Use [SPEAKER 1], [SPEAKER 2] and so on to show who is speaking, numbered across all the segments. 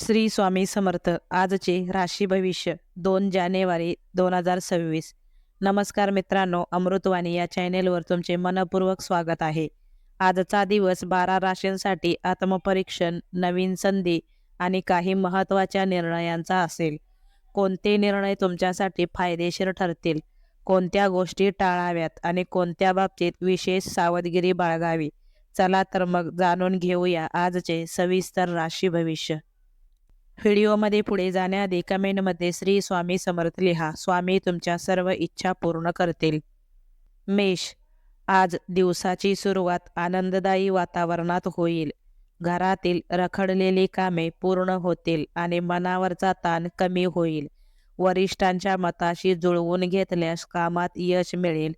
[SPEAKER 1] श्री स्वामी समर्थ. आजचे राशी भविष्य 2 जानेवारी 2026. नमस्कार मित्रांनो, अमृतवाणी या चॅनेलवर तुमचे मनपूर्वक स्वागत आहे. आजचा दिवस 12 राशींसाठी आत्मपरीक्षण, नवीन संधी आणि काही महत्त्वाच्या निर्णयांचा असेल. कोणते निर्णय तुमच्यासाठी फायदेशीर ठरतील, कोणत्या गोष्टी टाळाव्यात आणि कोणत्या बाबतीत विशेष सावधगिरी बाळगावी. चला तर मग जाणून घेऊया आजचे सविस्तर राशी भविष्य. व्हिडिओमध्ये पुढे जाण्याआधी कमेंटमध्ये श्री स्वामी समर्थ लिहा. स्वामी तुमच्या सर्व इच्छा पूर्ण करतील. मेष, आज दिवसाची सुरुवात आनंददायी वातावरणात होईल. घरातील रखडलेली कामे पूर्ण होतील आणि मनावरचा ताण कमी होईल. वरिष्ठांच्या मताशी जुळवून घेतल्यास कामात यश मिळेल.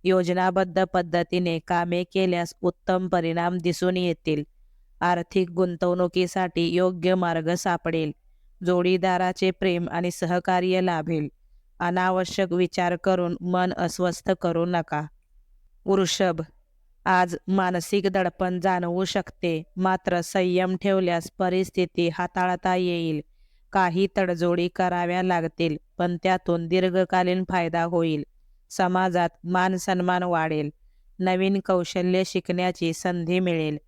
[SPEAKER 1] योजनाबद्ध पद्धतीने कामे केल्यास उत्तम परिणाम दिसून येतील. आर्थिक गुंतवणुकीसाठी योग्य मार्ग सापडेल. जोडीदाराचे प्रेम आणि सहकार्य लाभेल. अनावश्यक विचार करून मन अस्वस्थ करू नका. वृषभ, आज मानसिक दडपण जाणवू शकते, मात्र संयम ठेवल्यास परिस्थिती हाताळता येईल. काही तडजोडी कराव्या लागतील, पण त्यातून दीर्घकालीन फायदा होईल. समाजात मान सन्मान वाढेल. नवीन कौशल्य शिकण्याची संधी मिळेल.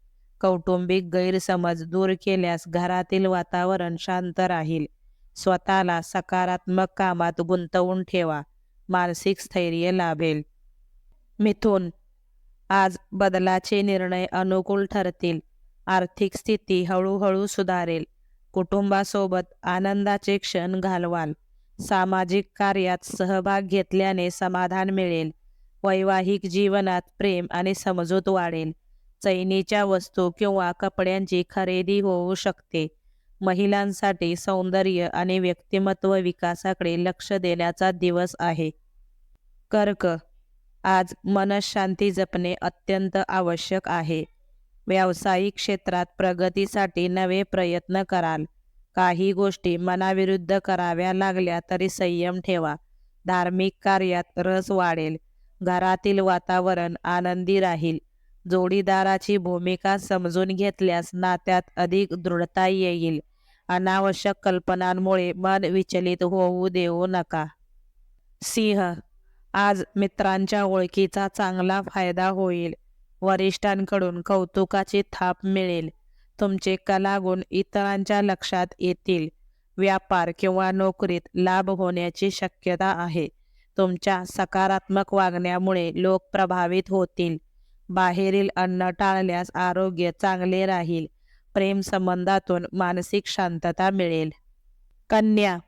[SPEAKER 1] कौटुंबिक गैरसमज दूर केल्यास घरातील वातावरण शांत राहील. स्वतःला सकारात्मक कामात गुंतवून ठेवा. मानसिक स्थैर्य लाभेल. मिथुन, आज बदलाचे निर्णय अनुकूल ठरतील. आर्थिक स्थिती हळूहळू सुधारेल. कुटुंबासोबत आनंदाचे क्षण घालवाल. सामाजिक कार्यात सहभाग घेतल्याने समाधान मिळेल. वैवाहिक जीवनात प्रेम आणि समजूत वाढेल. चैनीच्या वस्तू किंवा कपड्यांची खरेदी होऊ शकते. महिलांसाठी सौंदर्य आणि व्यक्तिमत्व विकासाकडे लक्ष देण्याचा दिवस आहे. कर्क, आज मनःशांती जपणे अत्यंत आवश्यक आहे. व्यावसायिक क्षेत्रात प्रगतीसाठी नवे प्रयत्न कराल. काही गोष्टी मनाविरुद्ध कराव्या लागल्या तरी संयम ठेवा. धार्मिक कार्यात रस वाढेल. घरातील वातावरण आनंदी राहील. जोडीदाराची भूमिका समजून घेतल्यास नात्यात अधिक दृढता येईल. अनावश्यक कल्पनांमुळे मन विचलित होऊ देऊ नका. सिंह, आज मित्रांच्या ओळखीचा चांगला फायदा होईल. वरिष्ठांकडून कौतुकाची थाप मिळेल. तुमचे कलागुण इतरांच्या लक्षात येतील. व्यापार किंवा नोकरीत लाभ होण्याची शक्यता आहे. तुमच्या सकारात्मक वागण्यामुळे लोक प्रभावित होतील. बाहेरील अन्न टाळल्यास आरोग्य चांगले राहील. प्रेम संबंधातून मानसिक शांतता मिळेल. कन्या,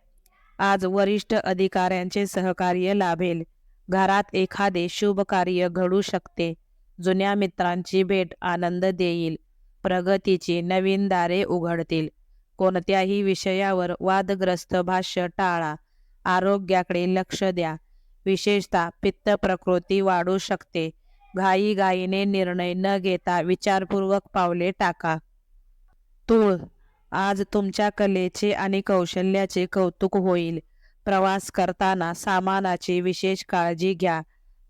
[SPEAKER 1] आज वरिष्ठ अधिकाऱ्यांचे सहकार्य लाभेल. घरात एखादे शुभ कार्य घडू शकते. जुन्या मित्रांची भेट आनंद देईल. प्रगतीची नवीन दारे उघडतील. कोणत्याही विषयावर वादग्रस्त भाष्य टाळा. आरोग्याकडे लक्ष द्या. विशेषतः पित्त प्रकृती वाढू शकते. घाईघाईने निर्णय न घेता विचारपूर्वक पावले टाका. तूळ, आज तुमच्या कलेचे आणि कौशल्याचे कौतुक होईल. प्रवास करताना सामानाची विशेष काळजी घ्या.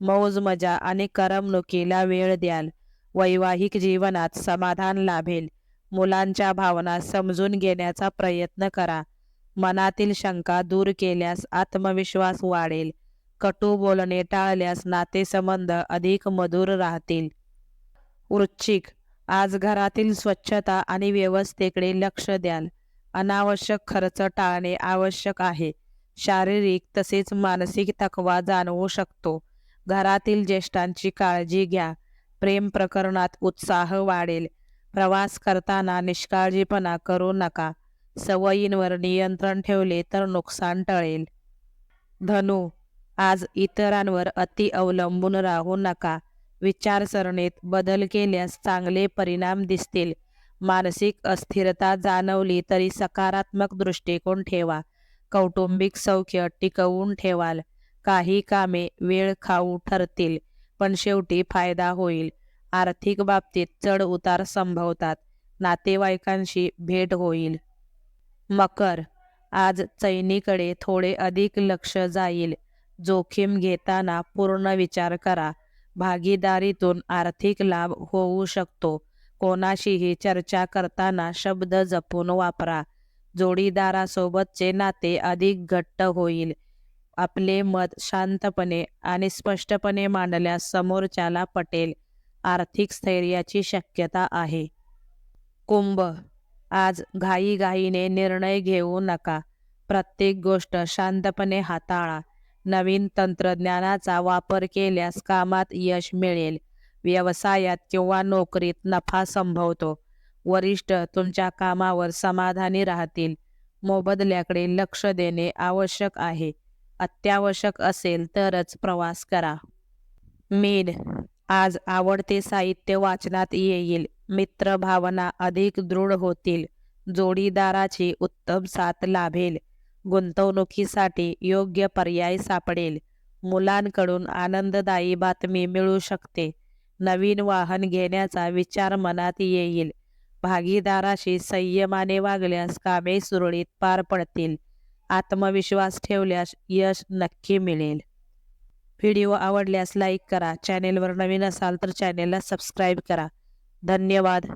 [SPEAKER 1] मौज मजा आणि करमणुकीला वेळ द्याल. वैवाहिक जीवनात समाधान लाभेल. मुलांच्या भावना समजून घेण्याचा प्रयत्न करा. मनातील शंका दूर केल्यास आत्मविश्वास वाढेल. कटू बोलणे टाळल्यास नातेसंबंध अधिक मधुर राहतील. वृश्चिक, आज घरातील स्वच्छता आणि व्यवस्थेकडे लक्ष द्याल. अनावश्यक खर्च टाळणे आवश्यक आहे. शारीरिक तसेच मानसिक थकवा जाणवू शकतो. घरातील ज्येष्ठांची काळजी घ्या. प्रेम प्रकरणात उत्साह वाढेल. प्रवास करताना निष्काळजीपणा करू नका. सवयींवर नियंत्रण ठेवले तर नुकसान टळेल. धनु, आज इतरांवर अति अवलंबून राहू नका. विचारसरणीत बदल केल्यास चांगले परिणाम दिसतील. मानसिक अस्थिरता जाणवली तरी सकारात्मक दृष्टिकोन ठेवा. कौटुंबिक सौख्य टिकवून ठेवाल. काही कामे वेळ खाऊ ठरतील, पण शेवटी फायदा होईल. आर्थिक बाबतीत चढ उतार संभवतात. नातेवाईकांशी भेट होईल. मकर, आज चैनीकडे थोडे अधिक लक्ष जाईल. जोखीम घेताना पूर्ण विचार करा. भागीदारीतून आर्थिक लाभ होऊ शकतो. कोणाशीही चर्चा करताना शब्द जपून वापरा. जोडीदारासोबतचे नाते अधिक घट्ट होईल. आपले मत शांतपणे आणि स्पष्टपणे मांडल्यास समोरच्याला पटेल. आर्थिक स्थैर्याची शक्यता आहे. कुंभ, आज घाईघाईने निर्णय घेऊ नका. प्रत्येक गोष्ट शांतपणे हाताळा. नवीन तंत्रज्ञानाचा वापर केल्यास कामात यश मिळेल. व्यवसायात किंवा नोकरीत नफा संभवतो. वरिष्ठ तुमच्या कामावर समाधानी राहतील. मोबदल्याकडे लक्ष देणे आवश्यक आहे. अत्यावश्यक असेल तरच प्रवास करा. मीन, आज आवडते साहित्य वाचनात येईल. मित्र भावना अधिक दृढ होतील. जोडीदाराची उत्तम साथ लाभेल. गुंतवणुकीसाठी योग्य पर्याय सापडेल. मुलांकडून आनंददायी बातमी मिळू शकते. नवीन वाहन घेण्याचा विचार मनात येईल. भागीदाराशी संयमाने वागल्यास कामे सुरळीत पार पडतील. आत्मविश्वास ठेवल्यास यश नक्की मिळेल. व्हिडिओ आवडल्यास लाईक करा. चॅनेलवर नवीन असाल तर चॅनेलला सबस्क्राईब करा. धन्यवाद.